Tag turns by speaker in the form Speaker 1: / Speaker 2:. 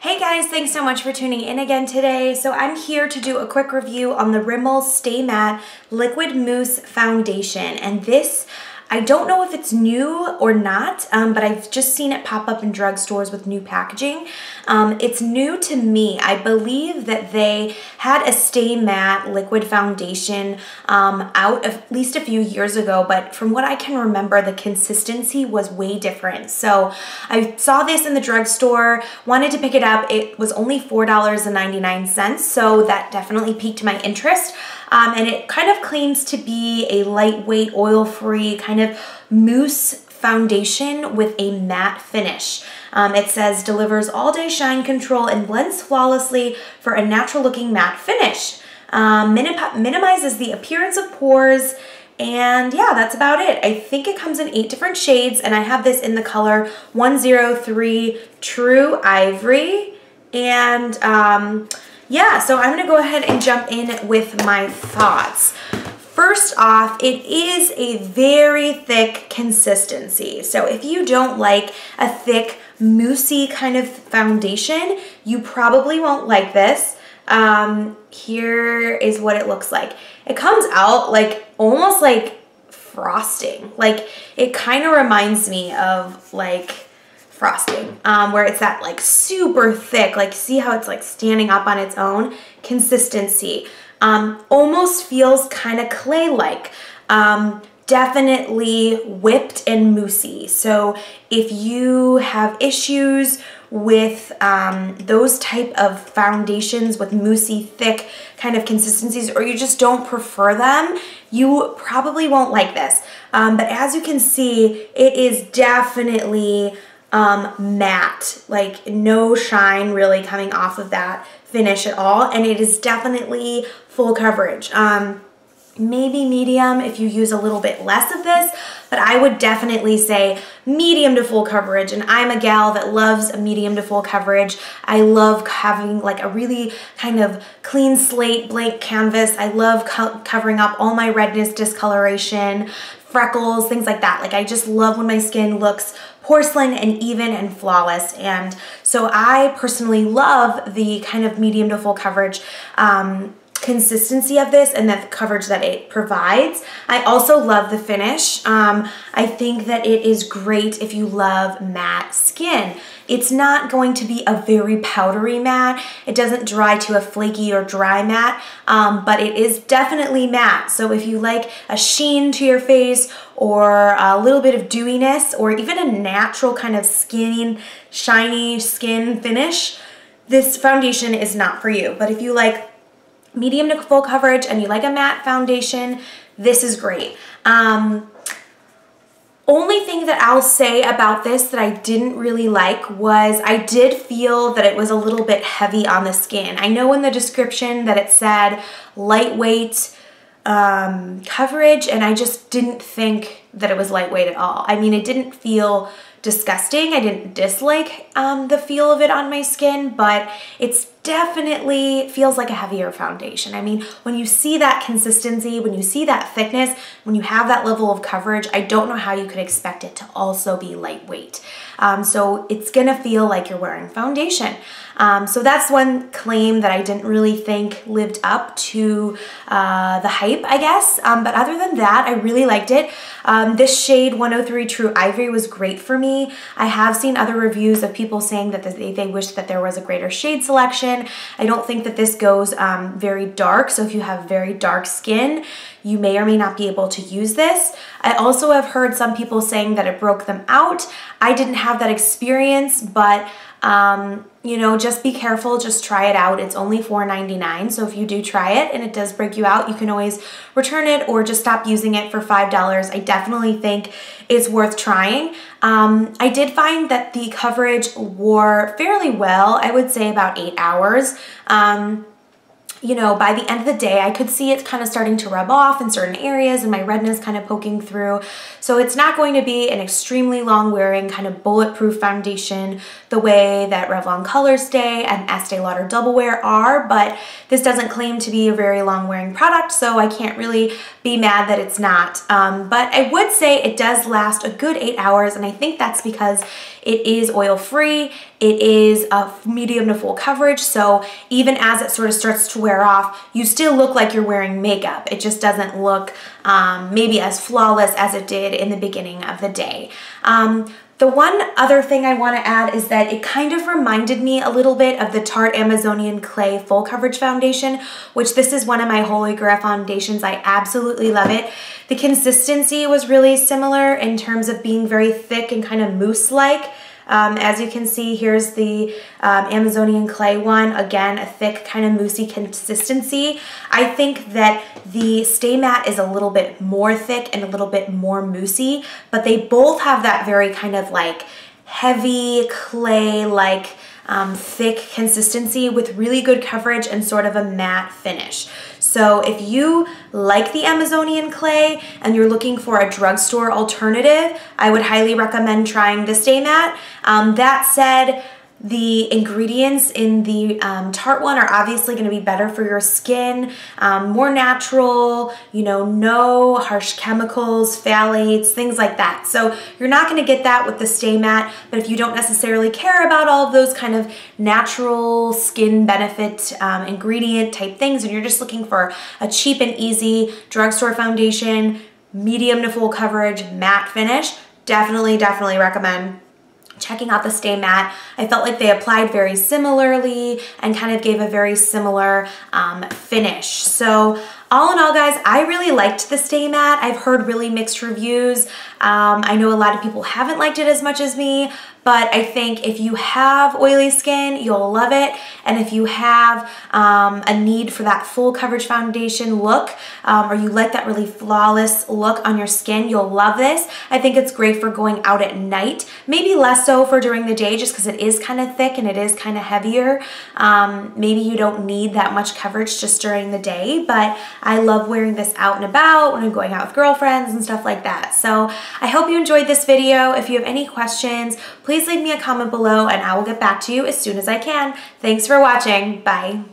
Speaker 1: Hey guys, thanks so much for tuning in again today. So I'm here to do a quick review on the Rimmel Stay Matte Liquid Mousse Foundation. And this, I don't know if it's new or not, but I've just seen it pop up in drugstores with new packaging. It's new to me. I believe that they had a Stay Matte liquid foundation out at least a few years ago, but from what I can remember, the consistency was way different. So I saw this in the drugstore, wanted to pick it up. It was only $4.99, so that definitely piqued my interest. And it kind of claims to be a lightweight, oil-free kind of mousse foundation with a matte finish. It says delivers all-day shine control and blends flawlessly for a natural-looking matte finish. Minimizes the appearance of pores, and yeah, that's about it. I think it comes in 8 different shades, and I have this in the color 103 True Ivory. And yeah, so I'm gonna go ahead and jump in with my thoughts. First off, it is a very thick consistency. So if you don't like a thick, moussey kind of foundation, you probably won't like this. Here is what it looks like. It comes out like almost like frosting. Like it kind of reminds me of like frosting, where it's that like super thick, like see how it's like standing up on its own consistency. Almost feels kind of clay-like. Definitely whipped and moussey. So if you have issues with those type of foundations with moussey, thick kind of consistencies, or you just don't prefer them, you probably won't like this. But as you can see, it is definitely matte, like no shine really coming off of that finish at all, and it is definitely full coverage. Maybe medium if you use a little bit less of this, but I would definitely say medium to full coverage, and I'm a gal that loves a medium to full coverage. I love having like a really kind of clean slate, blank canvas. I love covering up all my redness, discoloration, freckles, things like that. Like I just love when my skin looks porcelain and even and flawless, and so I personally love the kind of medium to full coverage consistency of this and the coverage that it provides. I also love the finish. I think that it is great if you love matte skin. It's not going to be a very powdery matte. It doesn't dry to a flaky or dry matte, but it is definitely matte. So if you like a sheen to your face or a little bit of dewiness or even a natural kind of shiny skin finish, this foundation is not for you. But if you like medium to full coverage and you like a matte foundation, this is great. Only thing that I'll say about this that I didn't really like was I did feel that it was a little bit heavy on the skin. I know in the description that it said lightweight coverage, and I just didn't think that it was lightweight at all. I mean, it didn't feel disgusting. I didn't dislike the feel of it on my skin, but it's definitely feels like a heavier foundation. I mean, when you see that consistency, when you see that thickness, when you have that level of coverage, I don't know how you could expect it to also be lightweight. So it's gonna feel like you're wearing foundation. So that's one claim that I didn't really think lived up to the hype, I guess. But other than that, I really liked it. This shade 103 True Ivory was great for me. I have seen other reviews of people saying that they wish that there was a greater shade selection. I don't think that this goes very dark, so if you have very dark skin, you may or may not be able to use this. I also have heard some people saying that it broke them out. I didn't have that experience, but you know, just be careful, just try it out. It's only $4.99, so if you do try it and it does break you out, you can always return it or just stop using it for $5. I definitely think it's worth trying. I did find that the coverage wore fairly well. I would say about 8 hours. You know, by the end of the day, I could see it kind of starting to rub off in certain areas and my redness kind of poking through. So it's not going to be an extremely long wearing kind of bulletproof foundation the way that Revlon Colorstay and Estee Lauder Double Wear are, but this doesn't claim to be a very long wearing product, so I can't really be mad that it's not. But I would say it does last a good 8 hours, and I think that's because It is oil-free. It is a medium to full coverage, so even as it sort of starts to wear off, you still look like you're wearing makeup. It just doesn't look maybe as flawless as it did in the beginning of the day. The one other thing I want to add is that it kind of reminded me a little bit of the Tarte Amazonian Clay Full Coverage Foundation, which this is one of my Holy Grail foundations. I absolutely love it. The consistency was really similar in terms of being very thick and kind of mousse-like. As you can see, here's the Amazonian Clay one. Again, a thick kind of moussey consistency. I think that the Stay Matte is a little bit more thick and a little bit more moussey, but they both have that very kind of like heavy clay-like thick consistency with really good coverage and sort of a matte finish. So if you like the Amazonian Clay and you're looking for a drugstore alternative, I would highly recommend trying the Stay Matte. That said, the ingredients in the Tarte one are obviously going to be better for your skin, more natural, you know, no harsh chemicals, phthalates, things like that. So you're not going to get that with the Stay Matte, but if you don't necessarily care about all of those kind of natural skin benefit ingredient type things, and you're just looking for a cheap and easy drugstore foundation, medium to full coverage, matte finish, definitely recommend checking out the Stay Matte. I felt like they applied very similarly and kind of gave a very similar finish. So all in all, guys, I really liked the Stay Matte. I've heard really mixed reviews. I know a lot of people haven't liked it as much as me, but I think if you have oily skin, you'll love it. And if you have a need for that full coverage foundation look, or you like that really flawless look on your skin, you'll love this. I think it's great for going out at night, maybe less so for during the day just because it is kind of thick and it is kind of heavier. Maybe you don't need that much coverage just during the day, but I love wearing this out and about when I'm going out with girlfriends and stuff like that. So I hope you enjoyed this video. If you have any questions, please leave me a comment below and I will get back to you as soon as I can. Thanks for watching. Bye.